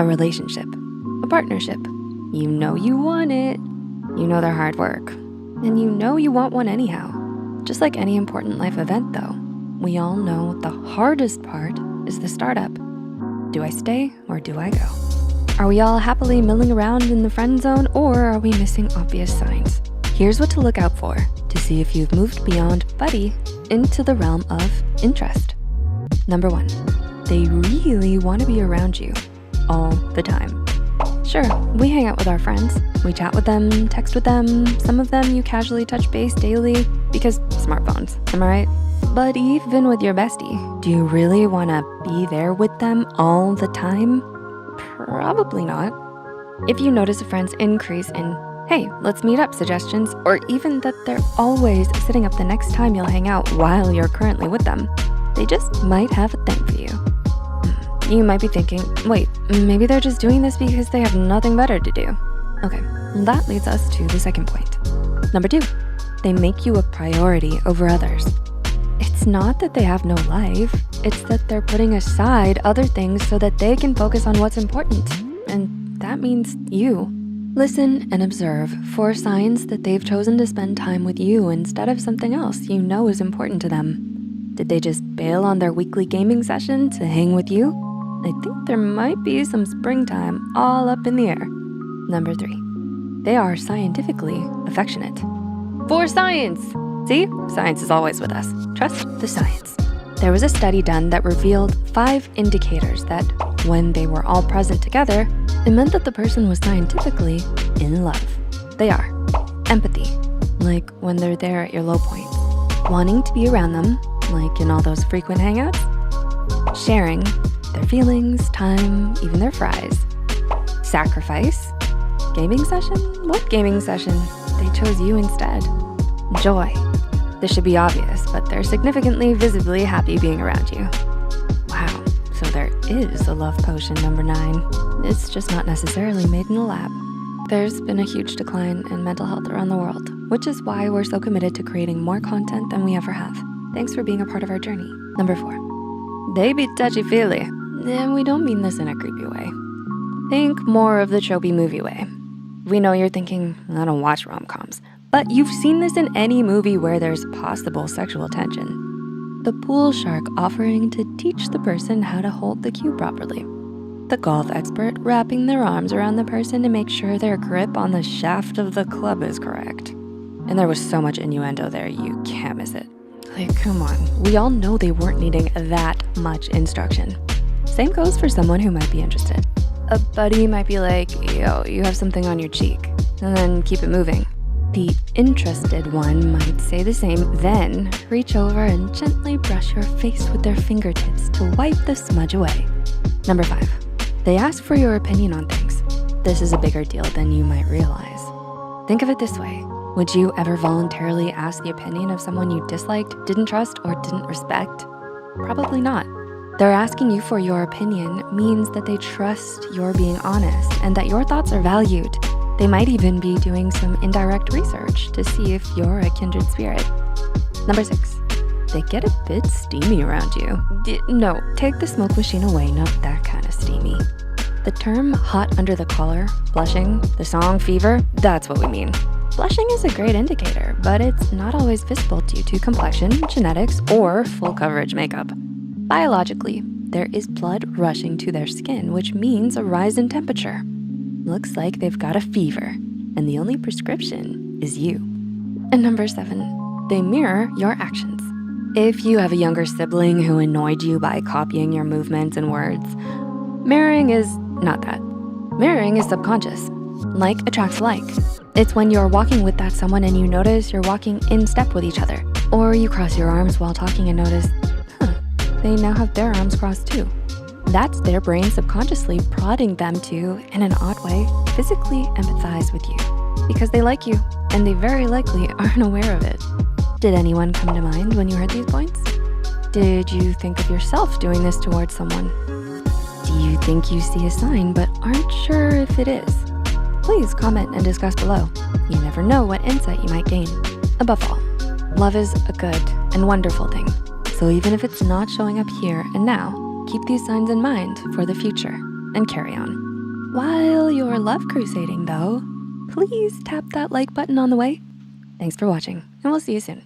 a relationship, a partnership. You know you want it. You know they're hard work. And you know you want one anyhow. Just like any important life event though, we all know the hardest part is the startup. Do I stay or do I go? Are we all happily milling around in the friend zone, or are we missing obvious signs? Here's what to look out for to see if you've moved beyond buddy into the realm of interest. Number 1, they really wanna be around you all the time. Sure, we hang out with our friends. We chat with them, text with them. Some of them you casually touch base daily because smartphones, am I right? But even with your bestie, do you really wanna be there with them all the time? Probably not. If you notice a friend's increase in, hey, let's meet up suggestions, or even that they're always sitting up the next time you'll hang out while you're currently with them, they just might have a thing for you. You might be thinking, wait, maybe they're just doing this because they have nothing better to do. Okay, that leads us to the second point. Number 2, they make you a priority over others. It's not that they have no life, it's that they're putting aside other things so that they can focus on what's important. And that means you. Listen and observe for signs that they've chosen to spend time with you instead of something else you know is important to them. Did they just bail on their weekly gaming session to hang with you? I think there might be some springtime all up in the air. Number 3, they are scientifically affectionate. For science! See, science is always with us. Trust the science. There was a study done that revealed 5 indicators that when they were all present together, it meant that the person was scientifically in love. They are empathy, like when they're there at your low point. Wanting to be around them, like in all those frequent hangouts. Sharing their feelings, time, even their fries. Sacrifice. Gaming session? What gaming session? They chose you instead. Joy. This should be obvious, but they're significantly, visibly happy being around you. Wow, so there is a love potion, number 9. It's just not necessarily made in a lab. There's been a huge decline in mental health around the world, which is why we're so committed to creating more content than we ever have. Thanks for being a part of our journey. Number 4, they be touchy-feely. And we don't mean this in a creepy way. Think more of the tropey movie way. We know you're thinking, I don't watch rom-coms, but you've seen this in any movie where there's possible sexual tension. The pool shark offering to teach the person how to hold the cue properly. The golf expert wrapping their arms around the person to make sure their grip on the shaft of the club is correct. And there was so much innuendo there, you can't miss it. Like, come on, we all know they weren't needing that much instruction. Same goes for someone who might be interested. A buddy might be like, yo, you have something on your cheek, and then keep it moving. The interested one might say the same, then reach over and gently brush your face with their fingertips to wipe the smudge away. Number 5, they ask for your opinion on things. This is a bigger deal than you might realize. Think of it this way. Would you ever voluntarily ask the opinion of someone you disliked, didn't trust, or didn't respect? Probably not. They're asking you for your opinion means that they trust you're being honest and that your thoughts are valued. They might even be doing some indirect research to see if you're a kindred spirit. Number 6, they get a bit steamy around you. No, take the smoke machine away, not that kind of steamy. The term hot under the collar, blushing, the song Fever, that's what we mean. Blushing is a great indicator, but it's not always visible due to complexion, genetics, or full coverage makeup. Biologically, there is blood rushing to their skin, which means a rise in temperature. Looks like they've got a fever, and the only prescription is you. And number 7, they mirror your actions. If you have a younger sibling who annoyed you by copying your movements and words, mirroring is not that. Mirroring is subconscious. Like attracts like. It's when you're walking with that someone and you notice you're walking in step with each other. Or you cross your arms while talking and notice, they now have their arms crossed too. That's their brain subconsciously prodding them to, in an odd way, physically empathize with you because they like you and they very likely aren't aware of it. Did anyone come to mind when you heard these points? Did you think of yourself doing this towards someone? Do you think you see a sign but aren't sure if it is? Please comment and discuss below. You never know what insight you might gain. Above all, love is a good and wonderful thing. So even if it's not showing up here and now, keep these signs in mind for the future and carry on. While you're love crusading though, please tap that like button on the way. Thanks for watching, and we'll see you soon.